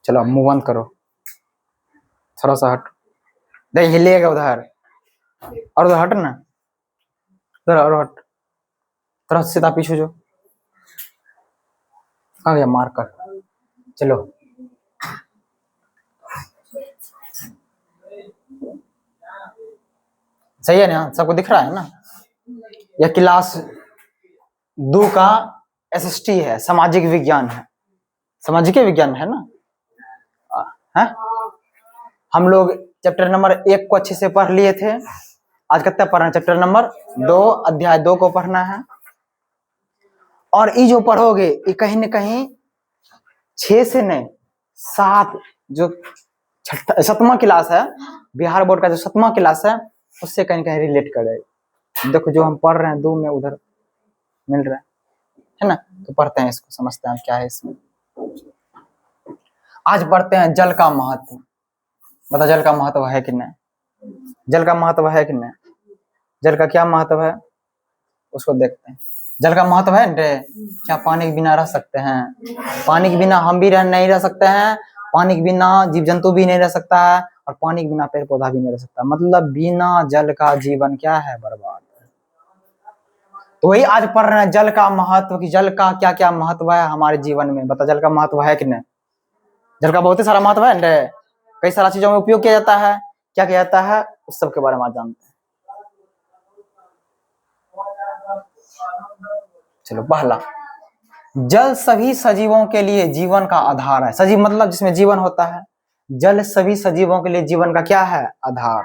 चलो मुंह बंद करो, थोड़ा सा हट, नहीं हिलेगा उधर, और उधर हट ना, उधर और हट, थोड़ा सीधा पीछे जो, आ गया मार कर। चलो सही है ना, सबको दिख रहा है ना। यह क्लास 2 का SST है, सामाजिक विज्ञान है, सामाजिक विज्ञान है ना। है हम लोग चैप्टर नंबर 1 को अच्छे से पढ़ लिए थे। आज कितना पढ़ना है? चैप्टर नंबर 2 अध्याय 2 को पढ़ना है। और ये जो पढ़ोगे ये कहीं न कहीं 6 से नहीं 7 जो 7वां क्लास है, बिहार बोर्ड का जो 7वां क्लास है उससे कहीं कहीं रिलेट करेगा। देखो जो हम पढ़ रहे हैं 2 में उधर मिल रहा है ना, तो पढ़ते हैं इसको, समझते हैं क्या है इसमें। आज पढ़ते हैं जल का महत्व। बता जल का महत्व है कि नहीं, जल का महत्व है कि नहीं, जल का क्या महत्व है उसको देखते हैं। जल का महत्व है रे, क्या पानी के बिना रह सकते हैं? पानी के बिना हम भी नहीं रह सकते हैं, पानी के बिना जीव जंतु भी नहीं रह सकता है, और पानी के बिना पेड़ पौधा भी नहीं रह सकता। मतलब बिना जल का जीवन क्या है? बर्बाद है। तो वही आज पढ़ रहे हैं जल का महत्व, कि जल का क्या क्या महत्व है हमारे जीवन में। बता जल का महत्व है कि नहीं? जल का बहुत ही सारा महत्व है रे, कई सारा चीजों में उपयोग किया जाता है। क्या किया जाता है उस सब के बारे में आज जानते हैं। चलो पहला, जल सभी सजीवों के लिए जीवन का आधार है। सजीव मतलब जिसमें जीवन होता है। जल सभी सजीवों के लिए जीवन का क्या है? आधार।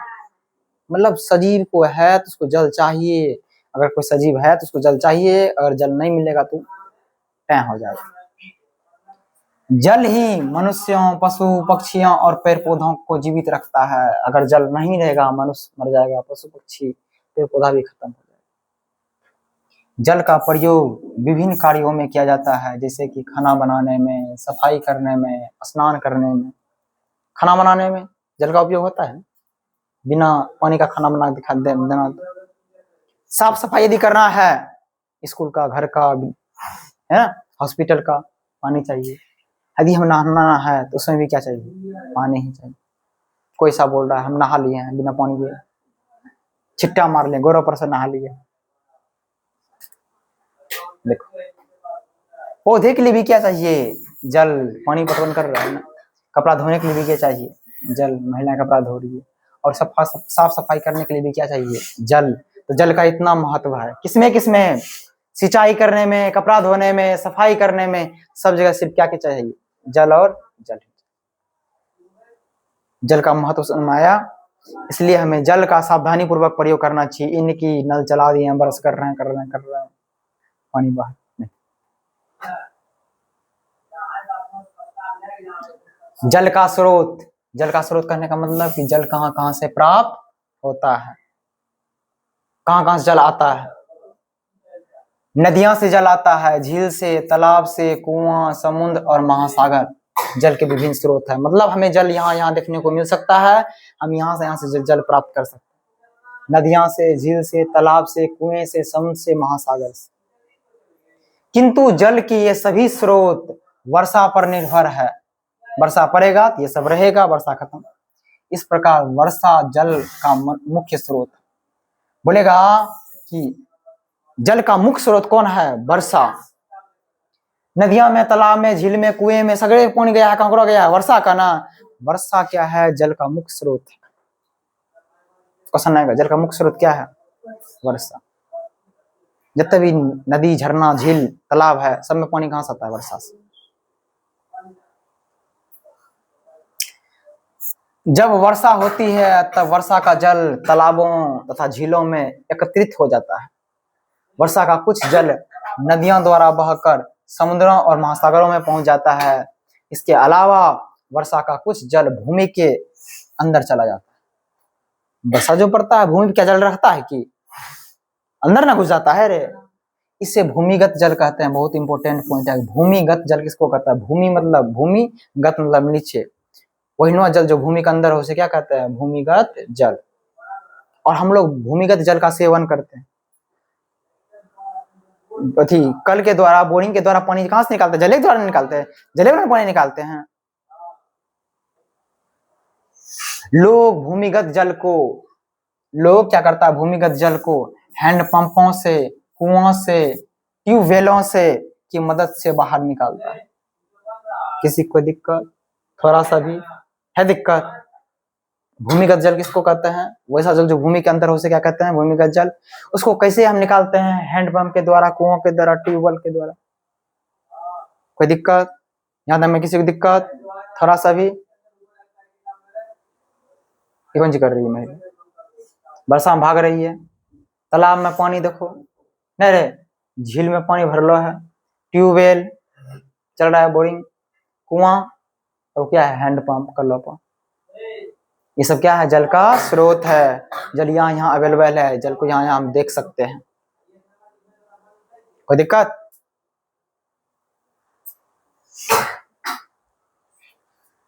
मतलब सजीव को है तो उसको जल चाहिए, अगर कोई सजीव है तो उसको जल चाहिए, अगर जल नहीं मिलेगा तो टैं हो जाएगा। जल ही मनुष्यों, पशु पक्षियों और पेड़ पौधों को जीवित रखता है। अगर जल नहीं रहेगा मनुष्य मर जाएगा, पशु पक्षी पेड़ पौधा भी खत्म हो जाएगा। जल का प्रयोग विभिन्न कार्यों में किया जाता है, जैसे कि खाना बनाने में, सफाई करने में, स्नान करने में। खाना बनाने में जल का उपयोग होता है, बिना पानी का खाना बना दिखा देना। साफ सफाई यदि करना है, स्कूल का, घर का है, हॉस्पिटल का, पानी चाहिए। यदि हम नहाना है तो उसमें भी क्या चाहिए? पानी ही चाहिए। कोई सा बोल रहा है हम नहा लिए हैं बिना पानी के, छिट्टा मार लिए, गोरों पर से नहा लिए। देखो पौधे के लिए भी क्या चाहिए? जल। पानी पटवन कर रहा है ना। कपड़ा धोने के लिए भी क्या चाहिए? जल। महिलाएं कपड़ा धो रही है। और साफ सफाई करने के लिए भी क्या चाहिए? जल। तो जल का इतना महत्व है। किसमें किसमें? सिंचाई करने में, कपड़ा धोने में, सफाई करने में, सब जगह सिर्फ क्या क्या चाहिए? जल और जल। जल का महत्व समझ में आया? इसलिए हमें जल का सावधानी पूर्वक प्रयोग करना चाहिए। इनकी नल चला दिए, ब्रश कर रहे हैं, पानी बाहर नहीं। जल का स्रोत। जल का स्रोत कहने का मतलब कि जल कहां कहां से प्राप्त होता है, कहां कहां से जल आता है। नदियां से जल आता है, झील से, तालाब से, कुआं, समुद्र और महासागर जल के विभिन्न स्रोत है। मतलब हमें जल यहाँ देखने को मिल सकता है। हम यहाँ से जल प्राप्त कर सकते हैं, नदियां से, झील से, तालाब से, कुएं से, समुद्र से, महासागर से। किंतु जल की ये सभी स्रोत वर्षा पर निर्भर है। वर्षा पड़ेगा तो ये सब रहेगा, वर्षा खत्म। इस प्रकार वर्षा जल का मुख्य स्रोत। बोलेगा कि जल का मुख्य स्रोत कौन है? वर्षा। नदियां में, तालाब में, झील में, कुएं में सगड़े पानी गया है, कहाँ गया है? वर्षा का ना। वर्षा क्या है? जल का मुख्य स्रोत। क्वेश्चन आएगा, जल का मुख्य स्रोत क्या है? वर्षा। जितने भी नदी, झरना, झील, तालाब है, सब में पानी कहां से आता है? वर्षा से। जब वर्षा होती है तब वर्षा का जल तालाबों तथा झीलों में एकत्रित हो जाता है। वर्षा का कुछ जल नदियों द्वारा बहकर समुद्रों और महासागरों में पहुंच जाता है। इसके अलावा वर्षा का कुछ जल भूमि के अंदर चला जाता है। वर्षा जो पड़ता है भूमि पे क्या जल रहता है कि अंदर ना घुस जाता है रे, इसे भूमिगत जल कहते हैं। बहुत इंपॉर्टेंट पॉइंट है, भूमिगत जल किसको कहता है? भूमि मतलब भूमिगत मतलब नीचे, वही जल जो भूमि के अंदर हो उसे क्या कहते हैं? भूमिगत जल। और हम लोग भूमिगत जल का सेवन करते हैं। कल के द्वारा, बोरिंग के द्वारा पानी कहां से निकालते हैं? जले के द्वारा निकालते हैं, जले में पानी निकालते हैं। लोग क्या करता है, भूमिगत जल को हैंडपंपों से, कुओं से, ट्यूबवेलों से की मदद से बाहर निकालता है। किसी को दिक्कत थोड़ा सा भी है दिक्कत? भूमिगत जल किसको कहते हैं? वैसा जल जो भूमि के अंदर हो, से क्या कहते हैं? भूमिगत जल। उसको कैसे हम निकालते हैं? हैंडपंप के द्वारा, कुओं के द्वारा, ट्यूबवेल के द्वारा। कोई दिक्कत यहाँ तक में? किसी को दिक्कत थोड़ा सा भी? कौन सी कर रही है महिला? वर्षा में भाग रही है, तालाब में पानी देखो, नहीं रे, झील में पानी भरलो है, ट्यूबवेल चल रहा है, बोरिंग, कुआं, तो क्या है? हैंडपंप कर लो पंप। ये सब क्या है? जल का स्रोत है। जल यहाँ अवेलेबल है, जल को यहाँ हम देख सकते हैं। कोई दिक्कत?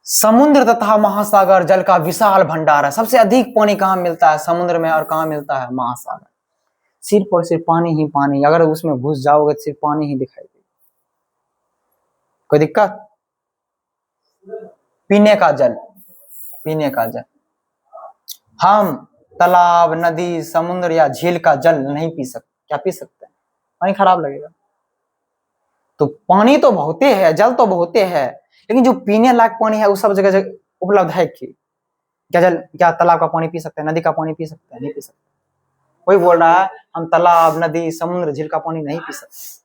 समुद्र तथा महासागर जल का विशाल भंडार है। सबसे अधिक पानी कहाँ मिलता है? समुद्र में। और कहाँ मिलता है? महासागर। सिर्फ और सिर्फ पानी ही पानी, अगर उसमें घुस जाओगे तो सिर्फ पानी ही दिखाई देगा। कोई दिक्कत? पीने का जल, पीने का जल हम तालाब, नदी, समुद्र या झील का जल नहीं पी सकते। क्या पी सकते हैं? पानी खराब लगेगा। तो पानी तो बहुते है, जल तो बहुते है, लेकिन जो पीने लायक पानी है वो सब जगह उपलब्ध है कि क्या तालाब का पानी पी सकते हैं? नदी का पानी पी सकते हैं? नहीं पी सकते। कोई बोल रहा है हम तालाब, नदी, समुद्र, झील का पानी नहीं पी सकते।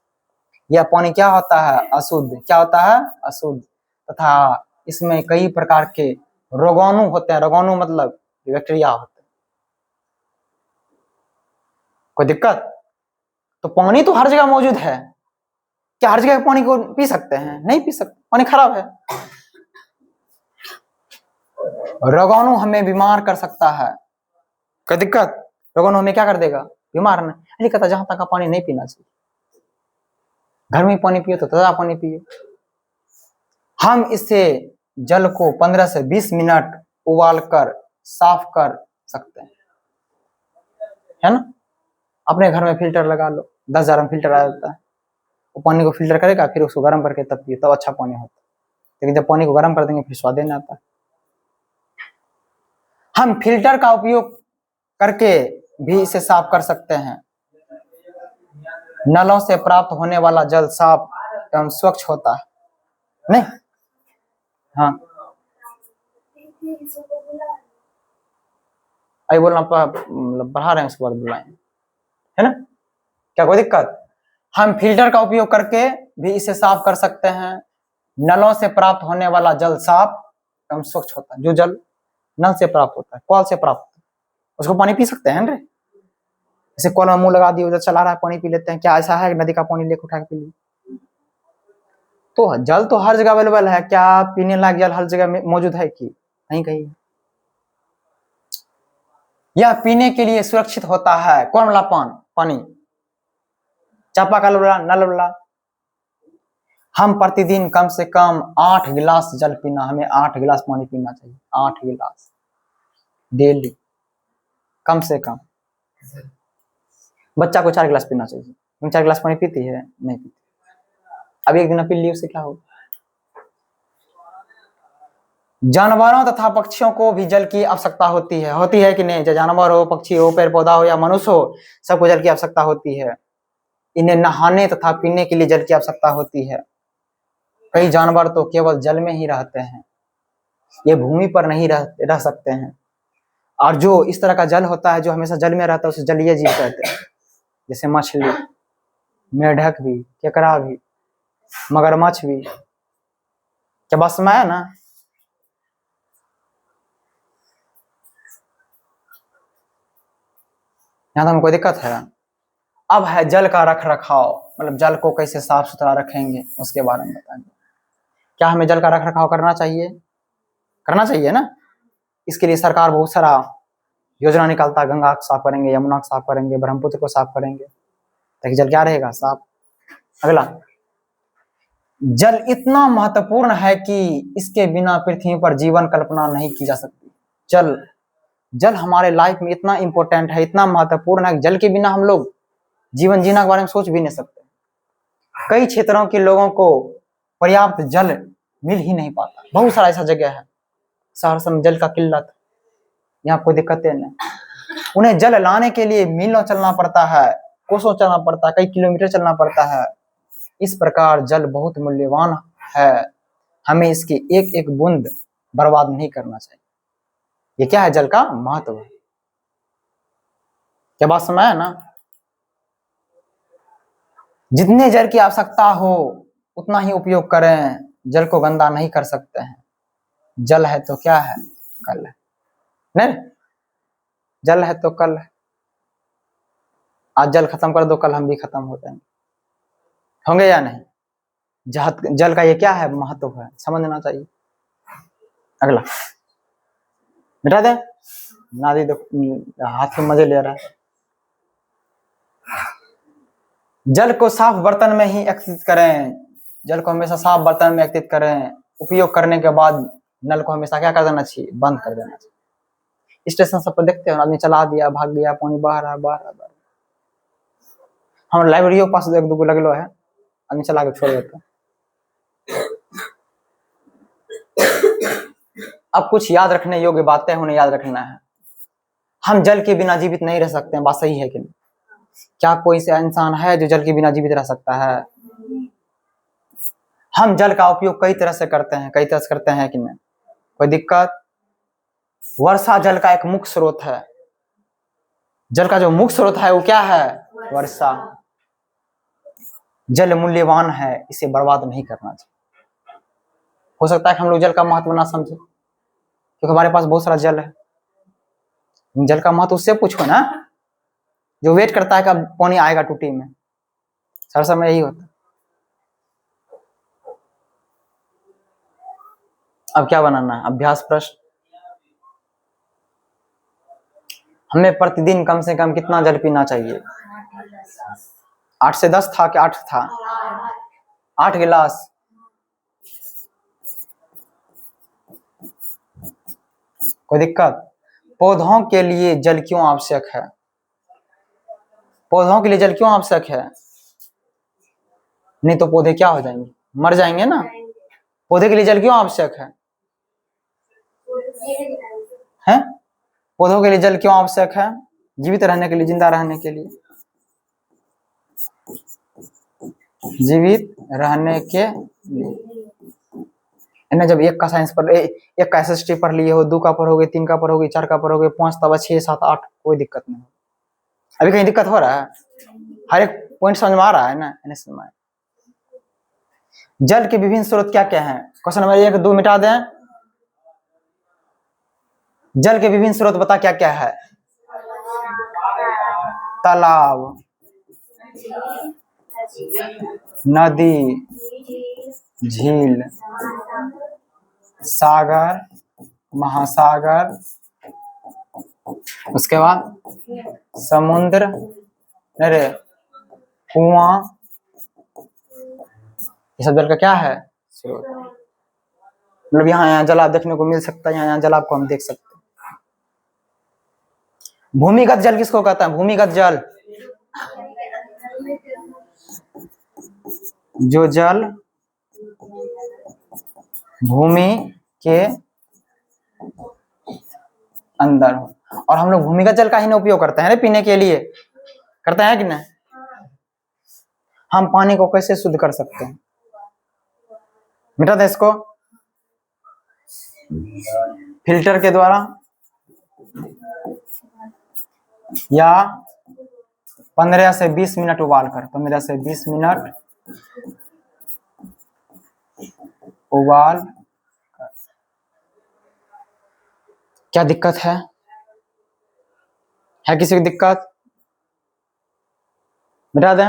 यह पानी क्या होता है? अशुद्ध। क्या होता है? अशुद्ध। तथा इसमें कई प्रकार के रोगाणु होते हैं। रोगाणु मतलब बैक्टीरिया होते हैं। कोई दिक्कत? तो पानी तो हर जगह मौजूद है। क्या हर जगह पानी को पी सकते हैं? नहीं पी सकते, पानी खराब है। रोगाणु हमें बीमार कर सकता है। कोई दिक्कत? रोगाणु हमें क्या कर देगा? बीमार। नहीं कहता जहां तक का पानी नहीं पीना चाहिए। घर में पानी पियो तो ताजा पानी पियो। हम इससे जल को 15 से 20 मिनट उबाल कर साफ कर सकते हैं, है ना? अपने घर में फिल्टर लगा लो, 10,000 में फिल्टर आ जाता है। वो पानी को फिल्टर करेगा, फिर उसको गर्म करके तब पियो, तब अच्छा पानी होता है। लेकिन जब पानी को गर्म कर देंगे फिर स्वाद नहीं आता। हम फिल्टर का उपयोग करके भी इसे साफ कर सकते हैं। नलों से प्राप्त होने वाला जल साफ एवं स्वच्छ होता है। नहीं? हाँ, अभी बोलना बढ़ा रहे हैं, उसके बाद बुलाएं, है ना? क्या कोई दिक्कत? हम फिल्टर का उपयोग करके भी इसे साफ कर सकते हैं। नलों से प्राप्त होने वाला जल साफ एवं स्वच्छ होता है। जो जल नल से प्राप्त होता है, कॉल से प्राप्त होता है, उसको पानी पी सकते हैं रे। जैसे कॉल में मुंह लगा दिए, उधर चला रहा है, पानी पी लेते हैं। क्या ऐसा है नदी का पानी लेकर उठा के पी लिए? तो जल तो हर जगह अवेलेबल है। क्या पीने लायक जल हर जगह मौजूद है कि नहीं? कहीं। यह पीने के लिए सुरक्षित होता है। कौन वाला पानी? चापाकल वाला, नल वाला। हम प्रतिदिन कम से कम 8 गिलास जल पीना, हमें 8 गिलास पानी पीना चाहिए। 8 गिलास डेली कम से कम। बच्चा को 4 गिलास पीना चाहिए। तुम 4 गिलास पानी पीती है? नहीं पीती। अब एक दिन पी ली, उससे क्या होगा? जानवरों तथा पक्षियों को भी जल की आवश्यकता होती है कि नहीं? जानवर हो, पक्षी हो, पेड़ पौधा हो या मनुष्य हो, सबको जल की आवश्यकता होती है। इन्हें नहाने तथा पीने के लिए जल की आवश्यकता होती है। कई जानवर तो केवल जल में ही रहते हैं, ये भूमि पर नहीं रह सकते हैं। और जो इस तरह का जल होता है, जो हमेशा जल में रहता है, उसे जलीय जीव कहते हैं। जैसे मछली, मेढक भी, केकड़ा भी, मगरमच्छ भी। क्या बात समझ आया ना? यहाँ तो हमें कोई दिक्कत है? अब है जल का रख रखाव, मतलब जल को कैसे साफ सुथरा रखेंगे उसके बारे में बताएंगे। क्या हमें जल का रख रखाव करना चाहिए? करना चाहिए ना? इसके लिए सरकार बहुत सारा योजना निकालता है। गंगा को साफ करेंगे, यमुना को साफ करेंगे, ब्रह्मपुत्र को साफ करेंगे, ताकि जल क्या रहेगा? साफ। अगला, जल इतना महत्वपूर्ण है कि इसके बिना पृथ्वी पर जीवन कल्पना नहीं की जा सकती। जल हमारे लाइफ में इतना इंपॉर्टेंट है, इतना महत्वपूर्ण है कि जल के बिना हम लोग जीवन जीना के बारे में सोच भी नहीं सकते। कई क्षेत्रों के लोगों को पर्याप्त जल मिल ही नहीं पाता। बहुत सारा ऐसा जगह है, सहरसा में जल का किल्लत, यहाँ कोई दिक्कतें नहीं। उन्हें जल लाने के लिए मीलों चलना पड़ता है, कोसों चलना पड़ता है, कई किलोमीटर चलना पड़ता है। इस प्रकार जल बहुत मूल्यवान है, हमें इसकी एक एक बूंद बर्बाद नहीं करना चाहिए। ये क्या है? जल का महत्व है। क्या बात समझ है ना? जितने जल की आवश्यकता हो उतना ही उपयोग करें, जल को गंदा नहीं कर सकते हैं। जल है तो क्या है? कल है। नहीं, जल है तो कल है। आज जल खत्म कर दो, कल हम भी खत्म हो जाएंगे, होंगे या नहीं? जल का ये क्या है? महत्व है, समझना चाहिए। अगला मिटा दे, नादी दो, हाथ में मजे ले रहा है। जल को साफ बर्तन में ही एकत्रित करें, जल को हमेशा साफ बर्तन में एकत्रित करें। उपयोग करने के बाद नल को हमेशा क्या कर देना चाहिए? बंद कर देना चाहिए। स्टेशन सब पर देखते हो, आदमी चला दिया, भाग गया, पानी बह रहा है। हम लाइब्रेरी के पास एक दो लगलो है, आदमी चला के छोड़ देता। अब कुछ याद रखने योग्य बातें उन्हें याद रखना है। हम जल के बिना जीवित नहीं रह सकते हैं, बात सही है कि नहीं? क्या कोई ऐसा इंसान है जो जल के बिना जीवित रह सकता है? हम जल का उपयोग कई तरह से करते हैं कि नहीं? कोई दिक्कत? वर्षा जल का एक मुख्य स्रोत है। जल का जो मुख्य स्रोत है वो क्या है? वर्षा। जल मूल्यवान है, इसे बर्बाद नहीं करना चाहिए। हो सकता है कि हम लोग जल का महत्व ना समझे, क्योंकि हमारे पास बहुत सारा जल है। जल का महत्व उससे पूछो ना जो वेट करता है कब पानी आएगा टूटी में। हर समय यही होता है। अब क्या बनाना है? अभ्यास प्रश्न। हमें प्रतिदिन कम से कम कितना जल पीना चाहिए? 8 से 10 था कि 8 था? 8 गिलास। कोई दिक्कत? पौधों के लिए जल क्यों आवश्यक है? पौधों के लिए जल क्यों आवश्यक है? नहीं तो पौधे क्या हो जाएंगे? मर जाएंगे ना। पौधे के लिए जल क्यों आवश्यक है? हैं? पौधों के लिए जल क्यों आवश्यक है? जीवित रहने के लिए, जिंदा रहने के लिए। जीवित रहने के लिए। जब एक का साइंस पढ़, एक का एसएसटी पढ़ लिए हो, 2 का पढ़ोगे, 3 का पढ़ोगे, 4 का पढ़ोगे, 5 तब 6 7 8, कोई दिक्कत नहीं। अभी कहीं दिक्कत हो रहा है? हर एक पॉइंट समझ में आ रहा है ना? जल के विभिन्न स्रोत क्या क्या हैं? क्वेश्चन नंबर 1 2 मिटा दें। जल के विभिन्न स्रोत बता क्या क्या है? तालाब, नदी, झील, सागर, महासागर, उसके बाद समुद्र, अरे कुआं, ये सब जल का क्या है? स्रोत। मतलब यहाँ जल आप देखने को मिल सकता है, यहाँ जल आपको हम देख सकते हैं। भूमिगत जल किसको कहता है? भूमिगत जल, जो जल भूमि के अंदर हो। और हम लोग भूमिगत जल का ही ना उपयोग करते हैं पीने के लिए, करते हैं कि नहीं? हम पानी को कैसे शुद्ध कर सकते हैं? मिटा दे इसको। फिल्टर के द्वारा या 15 से 20 मिनट उबाल कर, 15 से 20 मिनट उबाल। क्या दिक्कत है? किसी की दिक्कत? मिटा दें।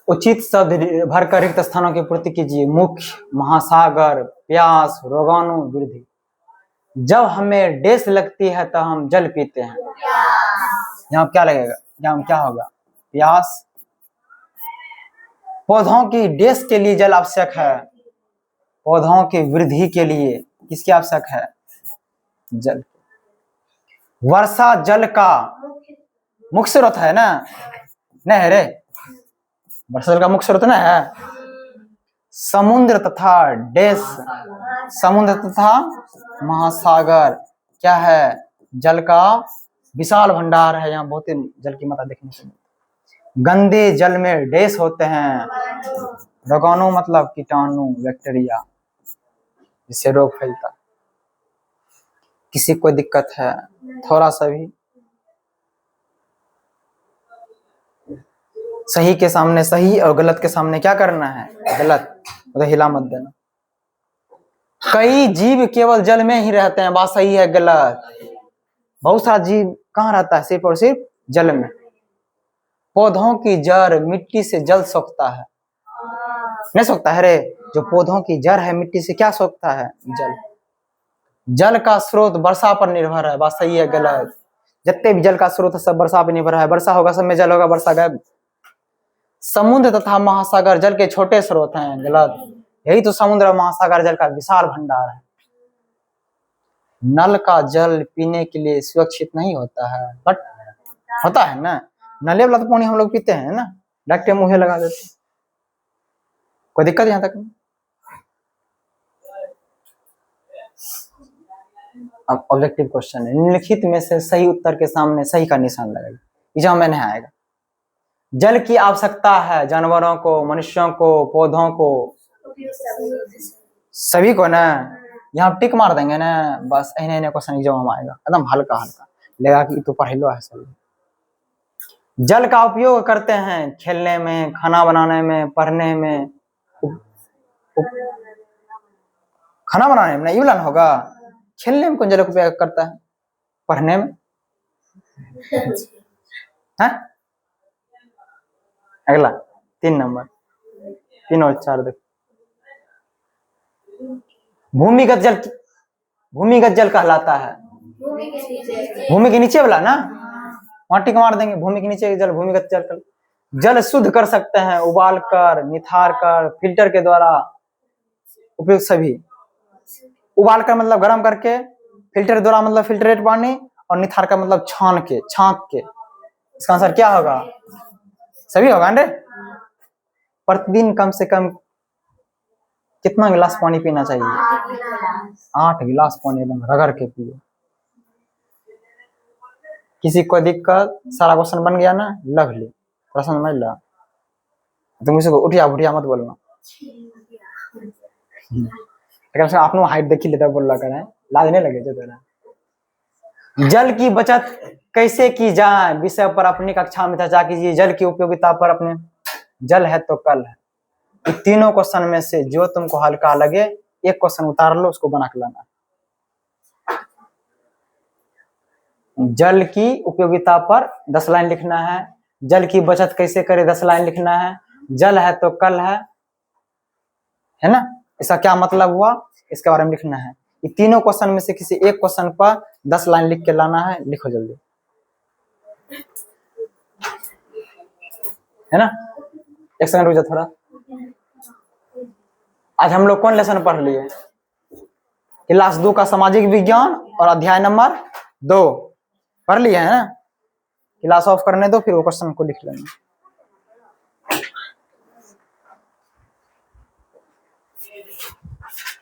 उचित शब्द भरकर रिक्त स्थानों की पूर्ति कीजिए। मुख्य, महासागर, प्यास, रोगाणु वृद्धि। जब हमें डेस लगती है तो हम जल पीते हैं। यहाँ क्या लगेगा? यहाँ क्या होगा? प्यास। पौधों की डेस के लिए जल आवश्यक है। पौधों की वृद्धि के लिए किसकी आवश्यक है? जल। वर्षा जल का मुख्य स्रोत है ना? नहीं रे, वर्षा जल का मुख्य स्रोत ना है। समुद्र तथा डैश, समुद्र तथा महासागर क्या है? जल का विशाल भंडार है। यहाँ बहुत ही जल की मात्रा देखने को मिलती है। गंदे जल में डैश होते हैं, रोगाणु मतलब कीटाणु, बैक्टीरिया, जिससे रोग फैलता है। किसी को दिक्कत है थोड़ा सा भी, सही के सामने सही और गलत के सामने क्या करना है? गलत, मतलब हिला मत देना। कई जीव केवल जल में ही रहते हैं, बात सही है गलत? बहुत सारा जीव कहाँ रहता है? सिर्फ और सिर्फ जल में। पौधों की जड़ मिट्टी से जल सोखता है, नहीं सोखता है रे? जो पौधों की जड़ है मिट्टी से क्या सोखता है? जल। जल का स्रोत वर्षा पर निर्भर है, बात सही है गलत? जितने भी जल का स्रोत है सब वर्षा पर निर्भर है। वर्षा होगा सब में जल होगा, वर्षा गायब। समुद्र तथा महासागर जल के छोटे स्रोत हैं, गलत? यही तो समुद्र और महासागर जल का विशाल भंडार है। नल का जल पीने के लिए सुरक्षित नहीं होता है, बट होता है ना। नले वाला तो पानी हम लोग पीते हैं ना, डायरेक्ट मुंह लगा देते, कोई दिक्कत यहाँ तक नहीं। अब ऑब्जेक्टिव क्वेश्चन है, निम्नलिखित में से सही उत्तर के सामने सही का निशान लगाइए। एग्जाम में नहीं आएगा। जल की आवश्यकता है जानवरों को, मनुष्यों को, पौधों को, सभी को ना। यहाँ टिक मार देंगे ना, बस इन्हें क्वेश्चन एग्जाम में आएगा, एकदम हल्का हल्का लगा कि तो पढ़लो है सभी। जल का उपयोग करते हैं खेलने में, खाना बनाने में, पढ़ने में। खाना बनाने में नहीं बोला होगा, खेलने में कौन जल का उपयोग करता है? पढ़ने में है? अगला 3 नंबर, 3 और 4 देख। भूमिगत जल, भूमिगत जल कहलाता है। भूमि के नीचे वाला ना, वहां टिक मार देंगे। भूमि के नीचे जल भूमिगत जल। जल शुद्ध कर सकते हैं उबाल कर, निथार कर, फिल्टर के द्वारा उपयोग। सभी उबाल कर मतलब गर्म करके, फिल्टर द्वारा मतलब फिल्टरेट पानी, और निथार का मतलब छान के, छांक के। इसका आंसर क्या होगा? सभी होगा ना। प्रतिदिन कम से कम कितना गिलास पानी पीना चाहिए? 8 गिलास पानी एकदम रगड़ के पियो। किसी को दिक्कत? सारा क्वेश्चन बन गया ना, लग ली प्रश्न समझ लो। तुम किसी को उठिया उठिया मत बोलना। अपने हाइट देखी लेता बोल रहा करें, लाज नहीं लगे जो तेरा। जल की बचत कैसे की जाए विषय पर अपनी कक्षा में चर्चा कीजिए। जल की उपयोगिता पर अपने, जल है तो कल है। इन तीनों क्वेश्चन में से जो तुमको हल्का लगे एक क्वेश्चन उतार लो, उसको बना के लाना। जल की उपयोगिता पर 10 लाइन लिखना है। जल की बचत कैसे करे 10 लाइन लिखना है। जल है तो कल है ना, इसका क्या मतलब हुआ इसके बारे में लिखना है। ये तीनों क्वेश्चन में से किसी एक क्वेश्चन पर 10 लाइन लिख के लाना है। लिखो जल्दी, है ना। एक सेकंड रुक जा थोड़ा। आज हम लोग कौन लेसन पढ़ लिए? क्लास 2 का सामाजिक विज्ञान और अध्याय नंबर 2 पढ़ लिए है ना। क्लास ऑफ करने दो, फिर वो क्वेश्चन को लिख लेंगे।